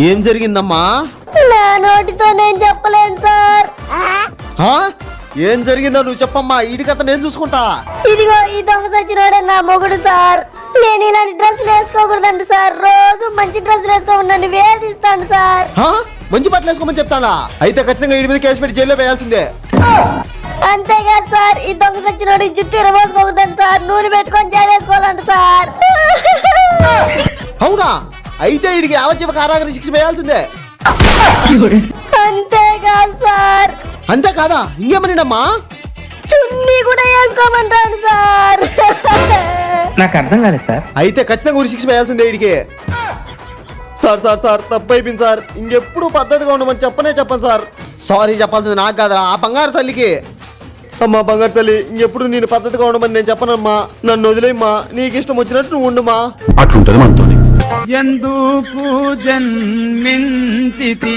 ఏం జరిగిందమ్మా? నా నోటితో నేను చెప్పలేను సార్. ఏం జరిగిందో నువ్వు చెప్పమ్మా, ఈడి కథ నేను చూసుకుంటా. ఇదిగో ఈ దొంగ సచ్చినోడే నా మొగుడు సార్. నేను ఇలాంటి డ్రెస్సులు వేసుకోకూడదండి సార్. రోజు మంచి డ్రెస్సులు వేసుకోమని వేధిస్తాను సార్. మంచి బట్టలు వేసుకోమని చెప్తానా? అయితే ఖచ్చితంగా ఈడి మీద కేసు పెట్టి జైల్లో వేయాల్సిందే. అంతేకాదు సార్, ఈ దొంగ సచ్చినోడు జుట్టు ఇరబోసుకోకూడదండి సార్. నూనె పెట్టుకొని చేసేసుకోవాలంట సార్. అవునా? అయితే వీడికి యావజ్జీవ కారాగార శిక్ష వేయాల్సిందే. అంతేకాదు సార్. అంతేకాదా? ఇంకేమనిడమ్మా? చున్నీ కూడా వేసుకోమంటాను సార్. నాకు అర్థం కాలేదు సార్. అయితే ఖచ్చితంగా ఉరి శిక్ష వేయాల్సిందే వీడికి. సార్ సార్ సార్ తప్పు అయిపోయింది సార్. ఇంకెప్పుడు పద్ధతిగా ఉండమని చెప్పను సార్. సారీ చెప్పాల్సింది నాకు కాదా, ఆ బంగారు తల్లికి. అమ్మా బంగారు తల్లి, ఇంకెప్పుడు నేను పద్ధతిగా ఉండమని నేను చెప్పనమ్మా. నన్ను వదిలేమ్మా, నీకు ఇష్టం వచ్చినట్టు నువ్వు ఉండుమా. అట్లుంటది మనతోని. ఎందుకు జన్మించితి